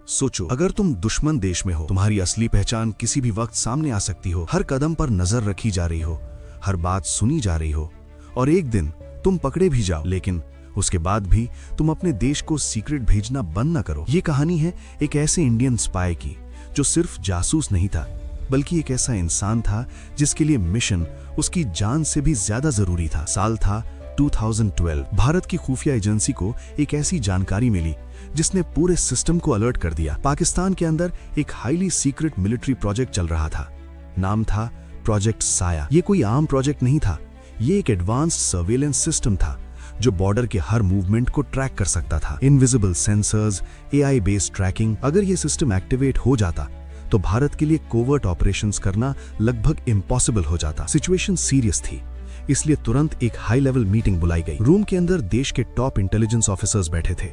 सोचो, अगर तुम दुश्मन देश में हो, तुम्हारी असली पहचान किसी भी वक्त सामने आ सकती हो, हर कदम पर नजर रखी जा रही हो, हर बात सुनी जा रही हो, और एक दिन तुम पकड़े भी जाओ, लेकिन उसके बाद भी तुम अपने देश को सीक्रेट भेजना बंद न करो। ये कहानी है एक ऐसे इंडियन स्पाई की जो सिर्फ जासूस नहीं था, बल्कि एक ऐसा इंसान था जिसके लिए मिशन उसकी जान से भी ज्यादा जरूरी था। साल था 2012। भारत की खुफिया एजेंसी को एक ऐसी जानकारी मिली जिसने पूरे सिस्टम को अलर्ट कर दिया। पाकिस्तान के अंदर एक हाईली सीक्रेट मिलिट्री प्रोजेक्ट चल रहा था। नाम था प्रोजेक्ट साया। ये कोई आम प्रोजेक्ट नहीं था, ये एक एडवांस्ड सर्वेलेंस सिस्टम था जो बॉर्डर के हर मूवमेंट को ट्रैक कर सकता था। Invisible sensors, AI based tracking. अगर ये सिस्टम एक्टिवेट हो जाता तो भारत के लिए कोवर्ट ऑपरेशंस करना लगभग इम्पॉसिबल हो जाता। सिचुएशन सीरियस थी, इसलिए तुरंत एक हाई लेवल मीटिंग बुलाई गई। रूम के अंदर देश के टॉप इंटेलिजेंस ऑफिसर्स बैठे थे।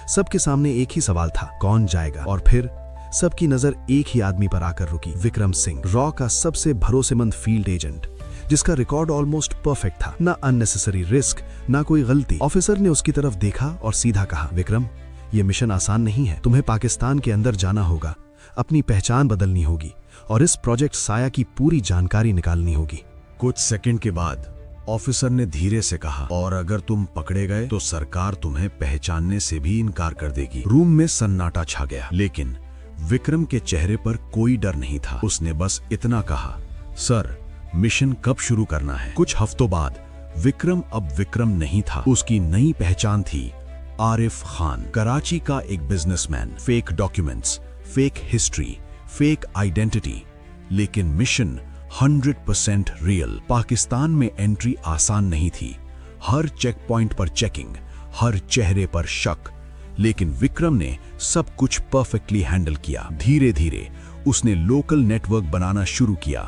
सबके सामने एक ही सवाल था, कौन जाएगा? और फिर सबकी नजर एक ही आदमी पर आकर रुकी, विक्रम सिंह, रॉ का सबसे भरोसेमंद फील्ड एजेंट, जिसका रिकॉर्ड ऑलमोस्ट परफेक्ट था। ना अननेसेसरी रिस्क, ना कोई गलती। ऑफिसर ने उसकी तरफ देखा और सीधा कहा, विक्रम, ये मिशन आसान नहीं है। तुम्हें पाकिस्तान के अंदर जाना होगा, अपनी पहचान बदलनी होगी और इस प्रोजेक्ट साया की पूरी जानकारी निकालनी होगी। कुछ सेकंड के बाद ऑफिसर ने धीरे से कहा, और अगर तुम पकड़े गए तो सरकार तुम्हें पहचानने से भी इनकार कर देगी। रूम में सन्नाटा छा गया, लेकिन विक्रम के चेहरे पर कोई डर नहीं था। उसने बस इतना कहा, सर, मिशन कब शुरू करना है? कुछ हफ्तों बाद विक्रम अब विक्रम नहीं था, उसकी नई पहचान थी आरिफ खान, कराची का एक businessman. Fake documents, fake history, fake identity, लेकिन मिशन 100% रियल। पाकिस्तान में एंट्री आसान नहीं थी, हर चेक पॉइंट पर चेकिंग, हर चेहरे पर शक, लेकिन विक्रम ने सब कुछ परफेक्टली हैंडल किया। धीरे धीरे उसने लोकल नेटवर्क बनाना शुरू किया,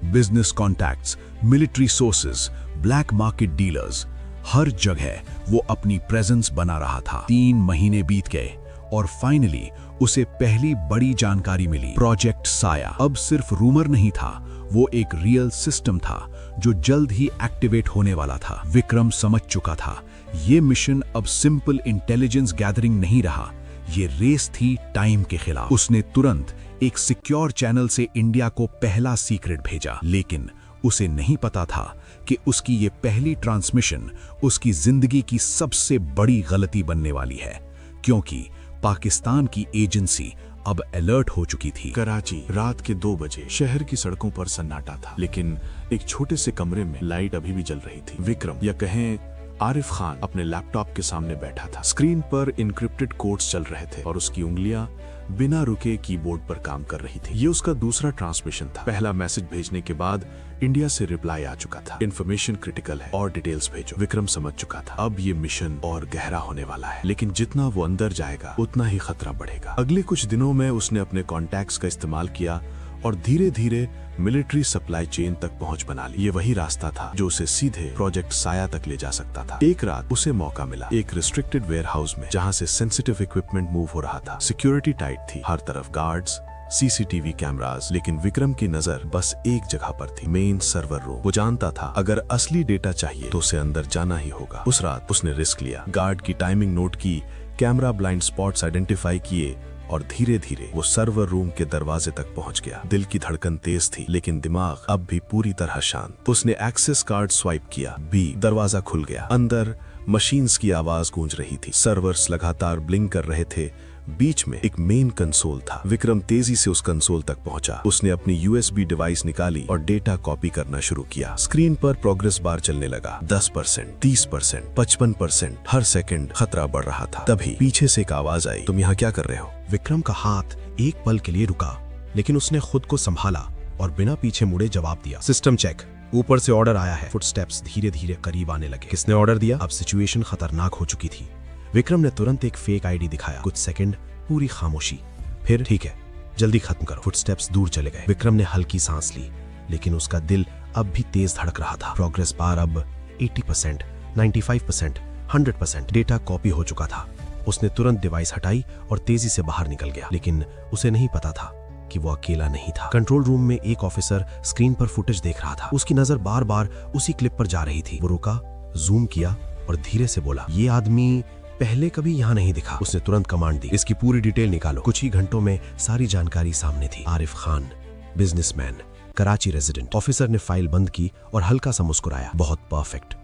business contacts, military sources, black market dealers, हर जगह वो अपनी प्रेजेंस बना रहा था। 3 महीने बीत गए और फाइनली उसे पहली बड़ी जानकारी मिली। प्रोजेक्ट साया अब सिर्फ रूमर नहीं था, वो एक रियल सिस्टम था जो जल्द ही एक्टिवेट होने वाला था। विक्रम समझ चुका था, ये मिशन अब सिंपल इंटेलिजेंस गैदरिंग नहीं रहा, ये रेस थी टाइम के खिलाफ। उसने तुरंत एक सिक्योर चैनल से इंडिया को पहला सीक्रेट भेजा, लेकिन उसे नहीं पता था कि उसकी ये पहली ट्रांसमिशन उसकी जिंदगी की सबसे बड़ी गलती बनने वाली है, क्योंकि पाकिस्तान की एजेंसी अब अलर्ट हो चुकी थी। कराची, रात के 2 बजे। शहर की सड़कों पर सन्नाटा था, लेकिन एक छोटे से कमरे में लाइट अभी भी जल रही थी। विक्रम, या कहें आरिफ खान, अपने लैपटॉप के सामने बैठा था। स्क्रीन पर इनक्रिप्टेड कोड्स चल रहे थे और उसकी उंगलियां बिना रुके कीबोर्ड पर काम कर रही थी। ये उसका दूसरा ट्रांसमिशन था। पहला मैसेज भेजने के बाद इंडिया से रिप्लाई आ चुका था, इन्फॉर्मेशन क्रिटिकल है और डिटेल्स भेजो। विक्रम समझ चुका था, अब ये मिशन और गहरा होने वाला है, लेकिन जितना वो अंदर जाएगा उतना ही खतरा बढ़ेगा। अगले कुछ दिनों में उसने अपने कॉन्टैक्ट्स का इस्तेमाल किया और धीरे धीरे मिलिट्री सप्लाई चेन तक पहुंच बना ली। ये वही रास्ता था जो उसे सीधे प्रोजेक्ट साया तक ले जा सकता था। एक रात उसे मौका मिला एक रिस्ट्रिक्टेड वेयरहाउस में, जहां से सेंसिटिव इक्विपमेंट मूव हो रहा था। सिक्योरिटी टाइट थी, हर तरफ गार्ड्स, CCTV कैमरास, लेकिन विक्रम की नजर बस एक जगह पर थी, मेन सर्वर रूम। वो जानता था अगर असली डेटा चाहिए तो उसे अंदर जाना ही होगा। उस रात उसने रिस्क लिया, गार्ड की टाइमिंग नोट की, कैमरा ब्लाइंड स्पॉट्स आइडेंटिफाई किए और धीरे धीरे वो सर्वर रूम के दरवाजे तक पहुंच गया। दिल की धड़कन तेज थी, लेकिन दिमाग अब भी पूरी तरह शांत। उसने एक्सेस कार्ड स्वाइप किया, दरवाजा खुल गया। अंदर मशीन्स की आवाज गूंज रही थी, सर्वर्स लगातार ब्लिंक कर रहे थे। बीच में एक मेन कंसोल था। विक्रम तेजी से उस कंसोल तक पहुंचा। उसने अपनी USB डिवाइस निकाली और डेटा कॉपी करना शुरू किया। स्क्रीन पर प्रोग्रेस बार चलने लगा, 10%, 30%, 55%। हर सेकंड खतरा बढ़ रहा था। तभी पीछे से एक आवाज आई, तुम यहाँ क्या कर रहे हो? विक्रम का हाथ एक पल के लिए रुका, लेकिन उसने खुद को संभाला और बिना पीछे मुड़े जवाब दिया, सिस्टम चेक, ऊपर से ऑर्डर आया है। फुटस्टेप्स धीरे धीरे करीब आने लगे। किसने ऑर्डर दिया? अब सिचुएशन खतरनाक हो चुकी थी। विक्रम ने तुरंत एक फेक ID दिखाया। कुछ सेकंड पूरी खामोशी, फिर ठीक है, जल्दी खत्म करो। फुटस्टेप्स दूर चले गए। विक्रम ने हल्की सांस ली, लेकिन उसका दिल अब भी तेज धड़क रहा था। प्रोग्रेस बार अब 80%, 95%, 100%। डेटा कॉपी हो चुका था। उसने तुरंत डिवाइस हटाई और तेजी से बाहर निकल गया, लेकिन उसे नहीं पता था कि वो अकेला नहीं था। कंट्रोल रूम में एक ऑफिसर स्क्रीन पर फुटेज देख रहा था। उसकी नजर बार बार उसी क्लिप पर जा रही थी। वो रुका, जूम किया और धीरे से बोला, ये आदमी पहले कभी यहाँ नहीं दिखा। उसने तुरंत कमांड दी, इसकी पूरी डिटेल निकालो। कुछ ही घंटों में सारी जानकारी सामने थी। Arif Khan, businessman, Karachi resident. Officer ने फाइल बंद की और हल्का सा मुस्कुराया। बहुत परफेक्ट।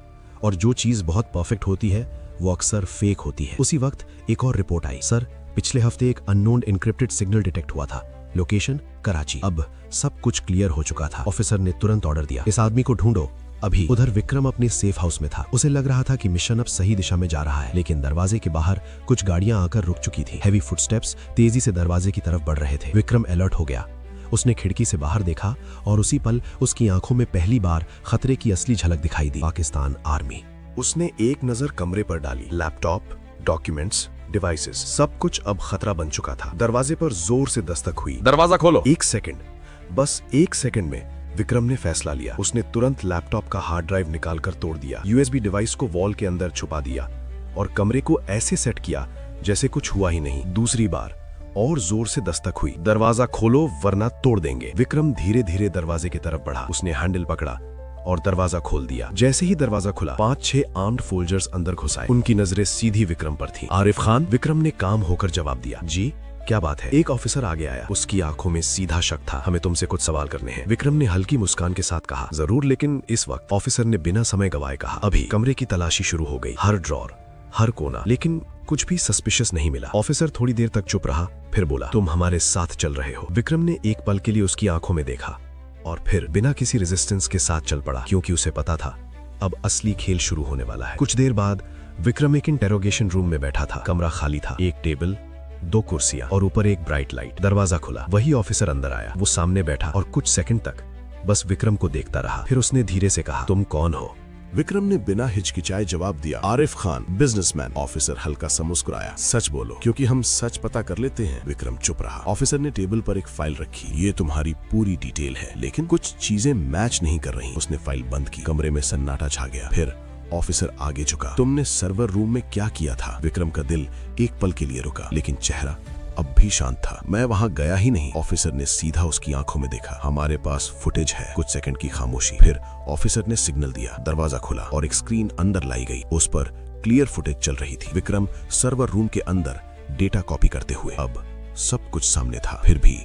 और जो चीज बहुत परफेक्ट होती है वो अक्सर फेक होती है। उसी वक्त एक और रिपोर्ट आई। सर, पिछले हफ्ते एक अननोन एन्क्रिप्टेड सिग्नल डिटेक्ट हुआ था। लोकेशन कराची। अब सब कुछ क्लियर हो चुका था। ऑफिसर ने तुरंत ऑर्डर दिया, इस आदमी को ढूंढो अभी। उधर विक्रम अपने सेफ हाउस में था। उसे लग रहा था कि मिशन अब सही दिशा में जा रहा है, लेकिन दरवाजे के बाहर कुछ गाड़ियां आकर रुक चुकी थी। हैवी फुटस्टेप्स तेजी से दरवाजे की तरफ बढ़ रहे थे। विक्रम अलर्ट हो गया। उसने खिड़की से बाहर देखा और उसी पल उसकी आंखों में पहली बार खतरे की असली झलक दिखाई दी। पाकिस्तान आर्मी। उसने एक नजर कमरे पर डाली। लैपटॉप, डॉक्यूमेंट्स, डिवाइसेस, सब कुछ अब खतरा बन चुका था। दरवाजे पर जोर से दस्तक हुई। दरवाजा खोलो। एक सेकंड, बस एक सेकंड में विक्रम ने फैसला लिया। उसने तुरंत लैपटॉप का हार्ड ड्राइव निकालकर तोड़ दिया, यूएसबी डिवाइस को वॉल के अंदर छुपा दिया और कमरे को ऐसे सेट किया जैसे कुछ हुआ ही नहीं। दूसरी बार और जोर से दस्तक हुई। दरवाजा खोलो वरना तोड़ देंगे। विक्रम धीरे धीरे दरवाजे की तरफ बढ़ा। उसने हैंडल पकड़ा और दरवाजा खोल दिया। जैसे ही दरवाजा खुला, 5-6 आर्म्ड फोल्जर्स अंदर घुस आए। उनकी नजरें सीधी विक्रम पर थी। आरिफ खान। विक्रम ने काम होकर जवाब दिया। जी, क्या बात है? एक ऑफिसर आगे आया। उसकी आंखों में सीधा शक था। हमें तुमसे कुछ सवाल करने हैं। विक्रम ने हल्की मुस्कान के साथ कहा, जरूर, लेकिन इस वक्त। ऑफिसर ने बिना समय गवाए कहा, अभी। कमरे की तलाशी शुरू हो गई। हर ड्रॉर, हर कोना, लेकिन कुछ भी सस्पिशियस नहीं मिला। ऑफिसर थोड़ी देर तक चुप रहा, फिर बोला, तुम हमारे साथ चल रहे हो। विक्रम ने एक पल के लिए उसकी आंखों में देखा और फिर बिना किसी रेजिस्टेंस के साथ चल पड़ा, क्योंकि उसे पता था अब असली खेल शुरू होने वाला है। कुछ देर बाद विक्रम एक इंटेरोगेशन रूम में बैठा था। कमरा खाली था। एक टेबल, 2 कुर्सियां और ऊपर एक ब्राइट लाइट। दरवाजा खुला। वही ऑफिसर अंदर आया। वो सामने बैठा और कुछ सेकंड तक बस विक्रम को देखता रहा। फिर उसने धीरे से कहा, तुम कौन हो? विक्रम ने बिना हिचकिचाए जवाब दिया, आरिफ खान, बिजनेसमैन। ऑफिसर हल्का सा मुस्कुराया, सच बोलो, क्योंकि हम सच पता कर लेते हैं। विक्रम चुप रहा। ऑफिसर ने टेबल पर एक फाइल रखी। ये तुम्हारी पूरी डिटेल है, लेकिन कुछ चीजें मैच नहीं कर रही। उसने फाइल बंद की। कमरे में सन्नाटा छा गया। फिर ऑफिसर आगे झुका। तुमने सर्वर रूम में क्या किया था? विक्रम का दिल एक पल के लिए रुका, लेकिन चेहरा अब भी शांत था। मैं वहां गया ही नहीं। ऑफिसर ने सीधा उसकी आंखों में देखा। हमारे पास फुटेज है। कुछ सेकंड की खामोशी। फिर ऑफिसर ने सिग्नल दिया। दरवाजा खुला और एक स्क्रीन अंदर लाई गई। उस पर क्लियर फुटेज चल रही थी। विक्रम सर्वर रूम के अंदर डेटा कॉपी करते हुए। अब सब कुछ सामने था। फिर भी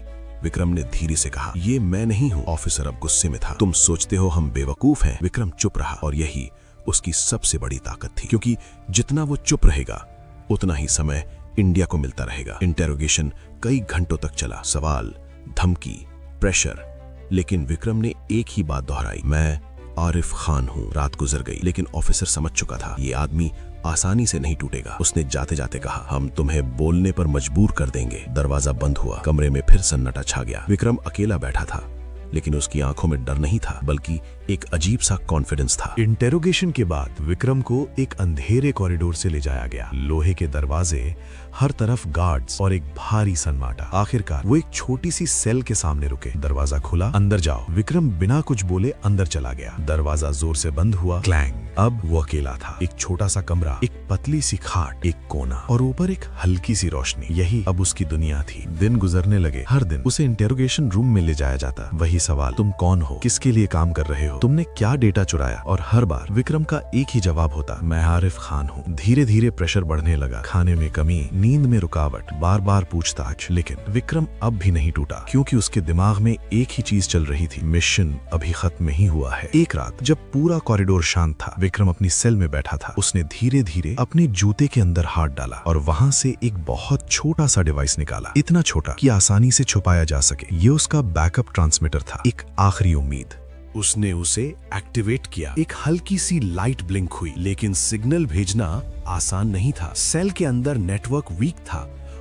विक्रम ने धीरे से कहा, ये मैं नहीं हूँ। ऑफिसर अब गुस्से में था। तुम सोचते हो हम बेवकूफ हैं? विक्रम चुप रहा और यही उसकी सबसे बड़ी ताकत थी, क्योंकि जितना वो चुप रहेगा उतना ही समय इंडिया को मिलता रहेगा। इंटेरोगेशन कई घंटों तक चला। सवाल, धमकी, प्रेशर, लेकिन विक्रम ने एक ही बात दोहराई, मैं आरिफ खान हूँ। रात गुजर गई, लेकिन ऑफिसर समझ चुका था ये आदमी आसानी से नहीं टूटेगा। उसने जाते जाते कहा, हम तुम्हें बोलने पर मजबूर कर देंगे। दरवाजा बंद हुआ। कमरे में फिर सन्नाटा छा गया। विक्रम अकेला बैठा था, लेकिन उसकी आंखों में डर नहीं था, बल्कि एक अजीब सा कॉन्फिडेंस था। इंटेरोगेशन के बाद विक्रम को एक अंधेरे कॉरिडोर से ले जाया गया। लोहे के दरवाजे, हर तरफ गार्ड्स और एक भारी सन्नाटा। आखिरकार वो एक छोटी सी सेल के सामने रुके। दरवाजा खुला, अंदर जाओ। विक्रम बिना कुछ बोले अंदर चला गया। दरवाजा जोर से बंद हुआ। क्लैंग। अब वो अकेला था। एक छोटा सा कमरा, एक पतली सी खाट, एक कोना और ऊपर एक हल्की सी रोशनी। यही अब उसकी दुनिया थी। दिन गुजरने लगे। हर दिन उसे इंटेरोगेशन रूम में ले जाया जाता। वही सवाल, तुम कौन हो? किसके लिए काम कर रहे हो? तुमने क्या डेटा चुराया? और हर बार विक्रम का एक ही जवाब होता, मैं आरिफ खान हूँ। धीरे धीरे प्रेशर बढ़ने लगा। खाने में कमी, नींद में रुकावट, बार बार पूछताछ, लेकिन विक्रम अब भी नहीं टूटा, क्योंकि उसके दिमाग में एक ही चीज चल रही थी, मिशन अभी खत्म नहीं हुआ है। एक रात जब पूरा कॉरिडोर शांत था, विक्रम अपनी सेल में बैठा था। उसने धीरे धीरे अपने जूते के अंदर हाथ डाला और वहां से एक बहुत छोटा सा डिवाइस निकाला। इतना छोटा कि आसानी से छुपाया जा सके। ये उसका बैकअप ट्रांसमीटर था, एक आखिरी उम्मीद। उसने उसे एक्टिवेट किया। एक हल्की सी लाइट ब्लिंक हुई, लेकिन सिग्नल भेजना आसान नहीं था। सेल के अंदर नेटवर्क वीक था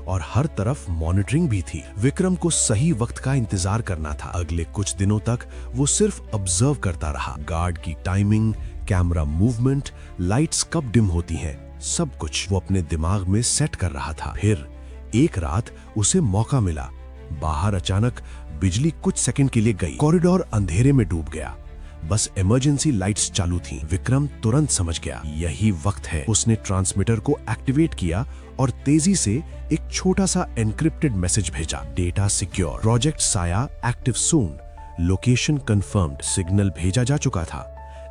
और हर तरफ मॉनिटरिंग भी थी। विक्रम को सही वक्त का इंतजार करना था। अगले कुछ दिनों तक वो सिर्फ ऑब्जर्व करता रहा। गार्ड की टाइमिंग, कैमरा मूवमेंट, लाइट्स कब डिम होती हैं, सब कुछ वो अपने दिमाग में सेट कर रहा था। फिर एक रात उसे मौका मिला। बाहर अचानक बिजली कुछ सेकंड के लिए गई। कॉरिडोर अंधेरे में डूब गया। बस इमरजेंसी लाइट्स चालू थीं। विक्रम तुरंत समझ गया, यही वक्त है। उसने ट्रांसमीटर को एक्टिवेट किया और तेजी से एक छोटा सा एन्क्रिप्टेड मैसेज भेजा, डेटा सिक्योर, प्रोजेक्ट साया एक्टिव सून, लोकेशन कंफर्म्ड। सिग्नल भेजा जा चुका था,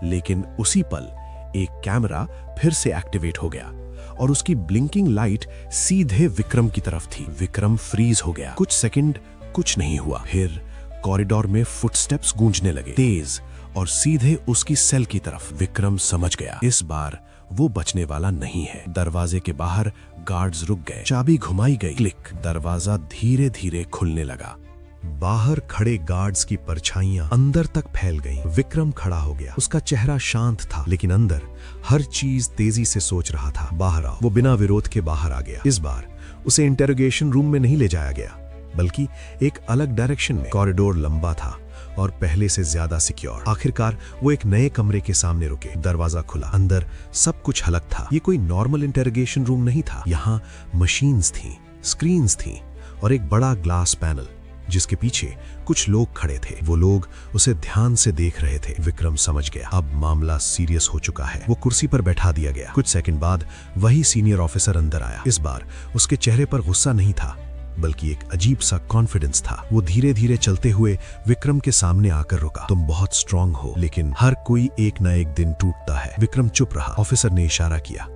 लेकिन उसी पल एक कैमरा फिर से एक्टिवेट हो गया और उसकी ब्लिंकिंग लाइट सीधे विक्रम की तरफ थी। विक्रम फ्रीज हो गया। कुछ सेकंड कुछ नहीं हुआ। फिर कॉरिडोर में फुटस्टेप्स गूंजने लगे, तेज और सीधे उसकी सेल की तरफ। विक्रम समझ गया, इस बार वो बचने वाला नहीं है। दरवाजे के बाहर गार्ड्स रुक गए, चाबी घुमाई गई, क्लिक, दरवाजा धीरे धीरे खुलने लगा। बाहर खड़े गार्ड्स की परछाइयां अंदर तक फैल गईं। विक्रम खड़ा हो गया। उसका चेहरा शांत था, लेकिन अंदर हर चीज तेजी से सोच रहा था। बाहर आओ। वो बिना विरोध के बाहर आ गया। इस बार उसे इंटेरोगेशन रूम में नहीं ले जाया गया, बल्कि एक अलग डायरेक्शन में। कॉरिडोर लंबा था और पहले से ज्यादा सिक्योर। आखिरकार वो एक नए कमरे के सामने रुके। दरवाजा खुला। अंदर सब कुछ अलग था। ये कोई नॉर्मल इंटेरोगेशन रूम नहीं था। यहाँ मशीन्स थीं, स्क्रीन्स थीं और एक बड़ा ग्लास पैनल जिसके पीछे कुछ लोग खड़े थे। वो लोग उसे ध्यान से देख रहे थे। विक्रम समझ गया, अब मामला सीरियस हो चुका है। वो कुर्सी पर बैठा दिया गया। कुछ सेकंड बाद वही सीनियर ऑफिसर अंदर आया। इस बार उसके चेहरे पर गुस्सा नहीं था, बल्कि एक अजीब सा कॉन्फिडेंस था। वो धीरे धीरे चलते हुए विक्रम के सामने आकर रुका। तुम बहुत स्ट्रांग हो, लेकिन हर कोई एक ना एक दिन टूटता है। विक्रम चुप रहा। ऑफिसर ने इशारा किया।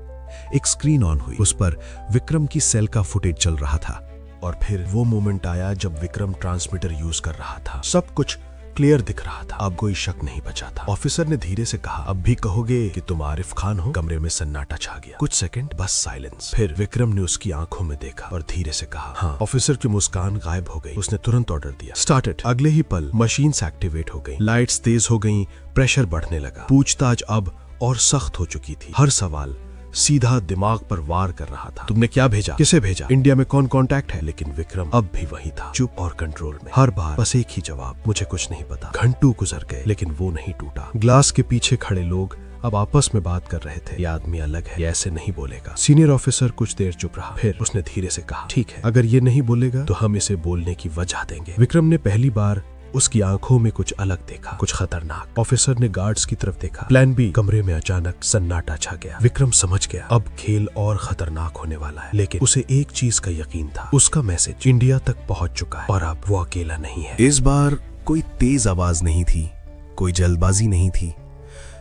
एक स्क्रीन ऑन हुई। उस पर विक्रम की सेल का फुटेज चल रहा था। और फिर वो मोमेंट आया जब विक्रम ट्रांसमीटर यूज कर रहा था। सब कुछ क्लियर दिख रहा था। अब कोई शक नहीं बचा था। ऑफिसर ने धीरे से कहा, अब भी कहोगे कि तुम आरिफ खान हो? कमरे में सन्नाटा छा गया। कुछ सेकंड बस साइलेंस। फिर विक्रम ने उसकी आंखों में देखा और धीरे से कहा, हाँ। ऑफिसर की मुस्कान गायब हो गई। उसने तुरंत ऑर्डर दिया, स्टार्ट। अगले ही पल मशीन्स एक्टिवेट हो गई, लाइट्स तेज हो गई, प्रेशर बढ़ने लगा। पूछताछ अब और सख्त हो चुकी थी। हर सवाल सीधा दिमाग पर वार कर रहा था। तुमने क्या भेजा? किसे भेजा? इंडिया में कौन कांटेक्ट है? लेकिन विक्रम अब भी वही था, चुप और कंट्रोल में। हर बार बस एक ही जवाब, मुझे कुछ नहीं पता। घंटों गुजर गए, लेकिन वो नहीं टूटा। ग्लास के पीछे खड़े लोग अब आपस में बात कर रहे थे। ये आदमी अलग है, ये ऐसे नहीं बोलेगा। सीनियर ऑफिसर कुछ देर चुप रहा। फिर उसने धीरे से कहा, ठीक है, अगर ये नहीं बोलेगा तो हम इसे बोलने की वजह देंगे। विक्रम ने पहली बार उसकी आंखों में कुछ अलग देखा, कुछ खतरनाक। ऑफिसर ने गार्ड्स की तरफ देखा। Plan B. कमरे में अचानक सन्नाटा छा गया। विक्रम समझ गया, अब खेल और खतरनाक होने वाला है। लेकिन उसे एक चीज का यकीन था, उसका मैसेज इंडिया तक पहुंच चुका है और अब वो अकेला नहीं है। इस बार कोई तेज आवाज नहीं थी, कोई जल्दबाजी नहीं थी।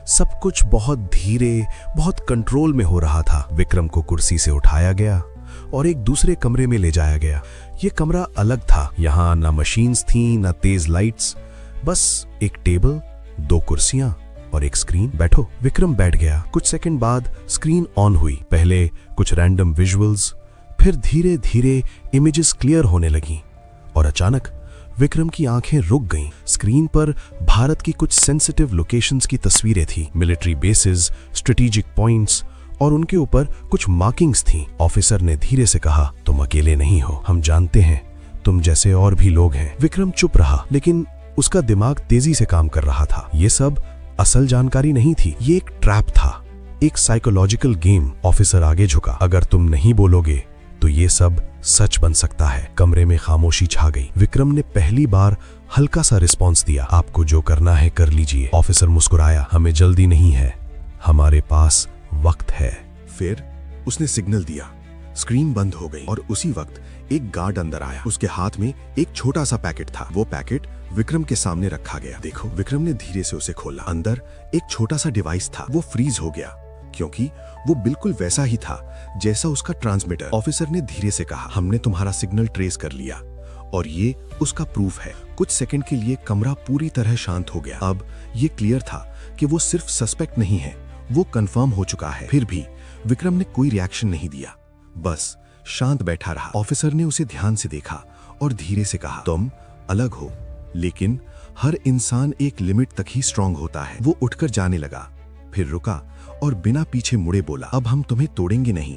सब कुछ बहुत धीरे, बहुत कंट्रोल में हो रहा था। विक्रम को कुर्सी से उठाया गया और एक दूसरे कमरे में ले जाया गया। ये कमरा अलग था। यहाँ ना मशीन्स थी, ना तेज लाइट्स, बस एक टेबल, 2 कुर्सियां और एक स्क्रीन। बैठो। विक्रम बैठ गया। कुछ सेकंड बाद स्क्रीन ऑन हुई। पहले कुछ रैंडम विजुअल्स, फिर धीरे धीरे इमेजेस क्लियर होने लगी और अचानक विक्रम की आंखें रुक गईं। स्क्रीन पर भारत की कुछ सेंसिटिव लोकेशंस की तस्वीरें थी, मिलिट्री बेसिस, स्ट्रेटेजिक पॉइंट्स और उनके ऊपर कुछ मार्किंग्स थीं। ऑफिसर ने धीरे से कहा, तुम अकेले नहीं हो, हम जानते हैं तुम जैसे और भी लोग हैं। विक्रम चुप रहा, लेकिन उसका दिमाग तेजी से काम कर रहा था। ये सब असल जानकारी नहीं थी, ये एक ट्रैप था, एक साइकोलॉजिकल गेम। ऑफिसर आगे झुका, अगर तुम नहीं बोलोगे तो ये सब सच बन सकता है। कमरे में खामोशी छा गई। विक्रम ने पहली बार हल्का सा रिस्पॉन्स दिया, आपको जो करना है कर लीजिए। ऑफिसर मुस्कुराया, हमें जल्दी नहीं है, हमारे पास वक्त है। फिर उसने सिग्नल दिया, स्क्रीन बंद हो गई और उसी वक्त एक गार्ड अंदर आया। उसके हाथ में एक छोटा सा पैकेट था। वो पैकेट विक्रम के सामने रखा गया। देखो। विक्रम ने धीरे से उसे खोला। अंदर एक छोटा सा डिवाइस था। वो फ्रीज हो गया क्योंकि वो बिल्कुल वैसा ही था जैसा उसका ट्रांसमीटर। ऑफिसर ने धीरे से कहा, हमने तुम्हारा सिग्नल ट्रेस कर लिया और ये उसका प्रूफ है। कुछ सेकंड के लिए कमरा पूरी तरह शांत हो गया। अब ये क्लियर था कि वो सिर्फ सस्पेक्ट नहीं है, वो कंफर्म हो चुका है। फिर भी विक्रम ने कोई रिएक्शन नहीं दिया, बस शांत बैठा रहा। ऑफिसर ने उसे ध्यान से देखा और धीरे से कहा, तुम अलग हो, लेकिन हर इंसान एक लिमिट तक ही स्ट्रांग होता है। वो उठकर जाने लगा, फिर रुका और बिना पीछे मुड़े बोला, अब हम तुम्हें तोड़ेंगे नहीं,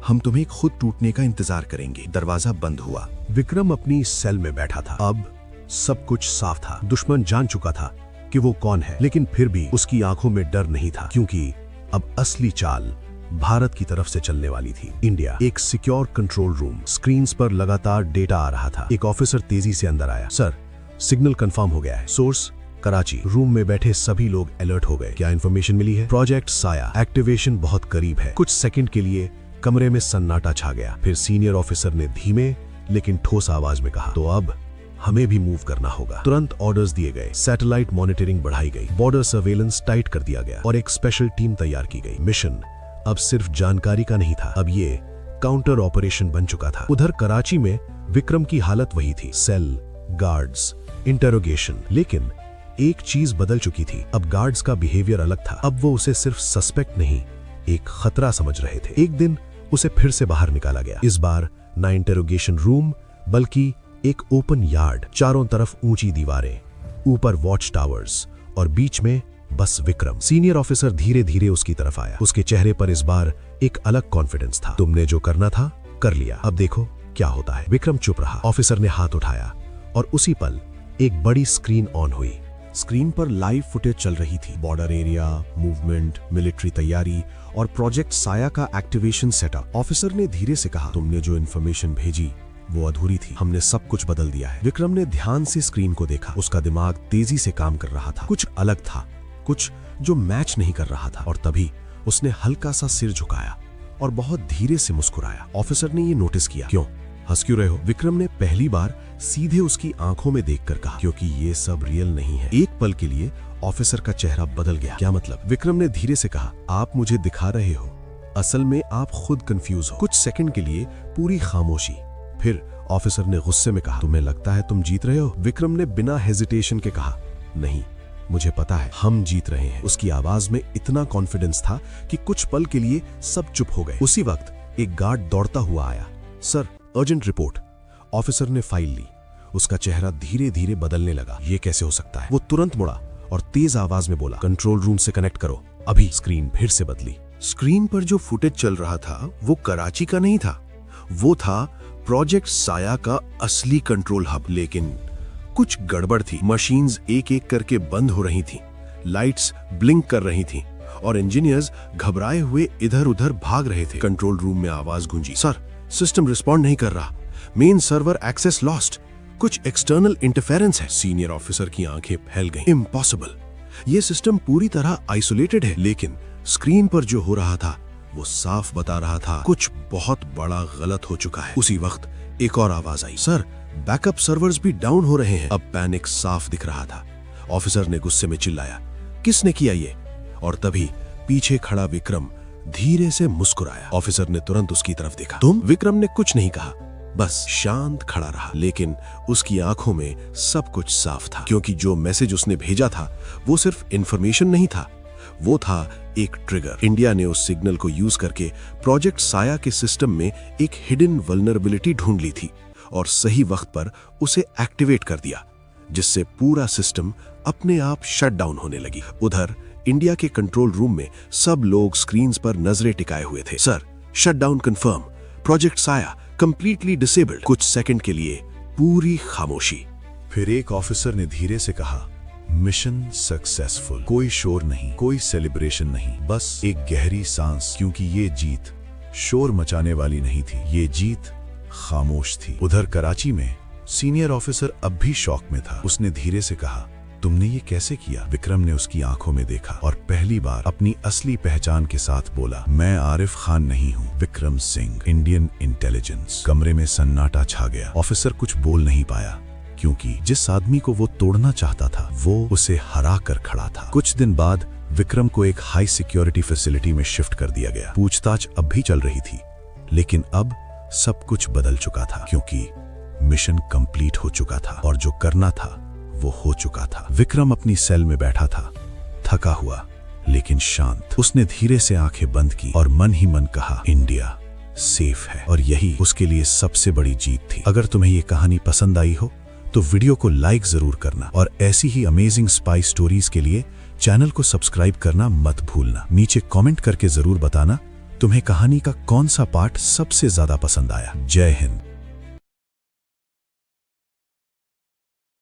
हम तुम्हें खुद टूटने का इंतजार करेंगे। दरवाजा बंद हुआ। विक्रम अपनी सेल में बैठा था। अब सब कुछ साफ था। दुश्मन जान चुका था कि वो कौन है, लेकिन फिर भी उसकी आंखों में डर नहीं था, क्योंकि अब असली चाल भारत की तरफ से चलने वाली थी। इंडिया। एक सिक्योर कंट्रोल रूम। स्क्रीन्स पर लगातार डेटा आ रहा था। एक ऑफिसर तेजी से अंदर आया, सर सिग्नल कंफर्म हो गया है, सोर्स कराची। रूम में बैठे सभी लोग अलर्ट हो गए। क्या इंफॉर्मेशन मिली है? प्रोजेक्ट साया एक्टिवेशन बहुत करीब है। कुछ सेकंड के लिए कमरे में सन्नाटा छा गया। फिर सीनियर ऑफिसर ने धीमे लेकिन ठोस आवाज में कहा, तो अब हमें भी मूव करना होगा। तुरंत ऑर्डर्स दिए गए। सैटेलाइट मॉनिटरिंग बढ़ाई गई, बॉर्डर सर्वेलेंस टाइट कर दिया गया और एक स्पेशल टीम तैयार की गई। मिशन अब सिर्फ जानकारी का नहीं था, अब ये काउंटर ऑपरेशन बन चुका था। उधर कराची में विक्रम की हालत वही थी, सेल, गार्ड्स, इंटरोगेशन। लेकिन एक चीज बदल चुकी थी, अब गार्ड्स का बिहेवियर अलग था। अब वो उसे सिर्फ सस्पेक्ट नहीं, एक खतरा समझ रहे थे। एक दिन उसे फिर से बाहर निकाला गया, इस बार ना इंटरोगेशन रूम बल्कि एक ओपन यार्ड, चारों तरफ ऊंची दीवारें, ऊपर वॉच टावर्स और बीच में बस विक्रम। सीनियर ऑफिसर धीरे धीरे उसकी तरफ आया, उसके चेहरे पर इस बार एक अलग कॉन्फिडेंस था। तुमने जो करना था कर लिया, अब देखो क्या होता है। विक्रम चुप रहा। ऑफिसर ने हाथ उठाया और उसी पल एक बड़ी स्क्रीन ऑन हुई। स्क्रीन पर लाइव फुटेज चल रही थी, बॉर्डर एरिया, मूवमेंट, मिलिट्री तैयारी और प्रोजेक्ट साया का एक्टिवेशन सेटअप। ऑफिसर ने धीरे से कहा, तुमने जो इन्फॉर्मेशन भेजी वो अधूरी थी, हमने सब कुछ बदल दिया है। विक्रम ने ध्यान से स्क्रीन को देखा, उसका दिमाग तेजी से काम कर रहा था। कुछ अलग था, कुछ जो मैच नहीं कर रहा था। और तभी उसने हल्का सा सिर झुकाया और बहुत धीरे से मुस्कुराया। ऑफिसर ने ये नोटिस किया। क्यों, हंस क्यों रहे हो? विक्रम ने पहली बार सीधे उसकी आंखों में देखकर कहा, क्योंकि ये सब रियल नहीं है। एक पल के लिए ऑफिसर का चेहरा बदल गया। क्या मतलब? विक्रम ने धीरे से कहा, आप मुझे दिखा रहे हो, असल में आप खुद कंफ्यूज हो। कुछ सेकंड के लिए पूरी खामोशी। फिर ऑफिसर ने गुस्से में कहा, तुम्हें लगता है तुम जीत रहे हो? विक्रम ने बिना हेजिटेशन के कहा, नहीं, मुझे पता है हम जीत रहे हैं। उसकी आवाज में इतना कॉन्फिडेंस था कि कुछ पल के लिए सब चुप हो गए। उसी वक्त एक गार्ड दौड़ता हुआ आया। Sir, urgent report. ऑफिसर ने फाइल ली। उसका चेहरा धीरे धीरे बदलने लगा। ये कैसे हो सकता है? वो तुरंत मुड़ा और तेज आवाज में बोला, कंट्रोल रूम से कनेक्ट करो अभी। स्क्रीन फिर से बदली। स्क्रीन पर जो फुटेज चल रहा था वो कराची का नहीं था, वो था प्रोजेक्ट साया का असली कंट्रोल हब। लेकिन कुछ गड़बड़ थी। मशीन्स एक एक करके बंद हो रही थीं, लाइट्स ब्लिंक कर रही थीं और इंजीनियर्स घबराए हुए इधर उधर भाग रहे थे। कंट्रोल रूम में आवाज गूंजी, सर, सिस्टम रिस्पॉन्ड नहीं कर रहा, मेन सर्वर एक्सेस लॉस्ट, कुछ एक्सटर्नल इंटरफेरेंस है। सीनियर ऑफिसर की आंखें फैल गईं। इम्पॉसिबल, ये सिस्टम पूरी तरह आइसोलेटेड है। लेकिन स्क्रीन पर जो हो रहा था वो साफ बता रहा था कुछ बहुत बड़ा गलत हो चुका है। उसी वक्त एक और आवाज आई, सर, बैकअप सर्वर्स भी डाउन हो रहे हैं। अब पैनिक साफ दिख रहा था। ऑफिसर ने गुस्से में चिल्लाया, किसने किया ये? और तभी पीछे खड़ा विक्रम धीरे से मुस्कुराया। ऑफिसर ने तुरंत उसकी तरफ देखा। तुम? विक्रम ने कुछ नहीं कहा, बस शांत खड़ा रहा। लेकिन उसकी आंखों में सब कुछ साफ था, क्योंकि जो मैसेज उसने भेजा था वो सिर्फ इंफॉर्मेशन नहीं था, वो था एक ट्रिगर। इंडिया ने उस सिग्नल को यूज करके प्रोजेक्ट साया के सिस्टम में एक हिडन वल्नरेबिलिटी ढूंढ ली थी और सही वक्त पर उसे एक्टिवेट कर दिया, जिससे पूरा सिस्टम अपने आप शट डाउन होने लगी। उधर इंडिया के कंट्रोल रूम में सब लोग स्क्रीन्स पर नजरें टिकाए हुए थे। Sir, shut down confirm, project साया कंप्लीटली डिसेबल्ड। कुछ सेकंड के लिए पूरी खामोशी। फिर एक ऑफिसर ने धीरे से कहा, मिशन सक्सेसफुल। कोई शोर नहीं, कोई सेलिब्रेशन नहीं, बस एक गहरी सांस, क्योंकि ये जीत शोर मचाने वाली नहीं थी, ये जीत खामोश थी। उधर कराची में सीनियर ऑफिसर अब भी शॉक में था। उसने धीरे से कहा, तुमने ये कैसे किया? विक्रम ने उसकी आंखों में देखा और पहली बार अपनी असली पहचान के साथ बोला, मैं आरिफ खान नहीं हूँ, विक्रम सिंह, इंडियन इंटेलिजेंस। कमरे में सन्नाटा छा गया। ऑफिसर कुछ बोल नहीं पाया, क्योंकि जिस आदमी को वो तोड़ना चाहता था वो उसे हरा कर खड़ा था। कुछ दिन बाद विक्रम को एक हाई सिक्योरिटी फैसिलिटी में शिफ्ट कर दिया गया। पूछताछ अब भी चल रही थी, लेकिन अब सब कुछ बदल चुका था, क्योंकि मिशन कंप्लीट हो चुका था और जो करना था वो हो चुका था। विक्रम अपनी सेल में बैठा था, थका हुआ लेकिन शांत। उसने धीरे से आंखें बंद की और मन ही मन कहा, इंडिया सेफ है। और यही उसके लिए सबसे बड़ी जीत थी। अगर तुम्हें ये कहानी पसंद आई हो तो वीडियो को लाइक जरूर करना और ऐसी ही अमेजिंग स्पाई स्टोरीज के लिए चैनल को सब्सक्राइब करना मत भूलना। नीचे कमेंट करके जरूर बताना तुम्हें कहानी का कौन सा पार्ट सबसे ज्यादा पसंद आया। जय हिंद।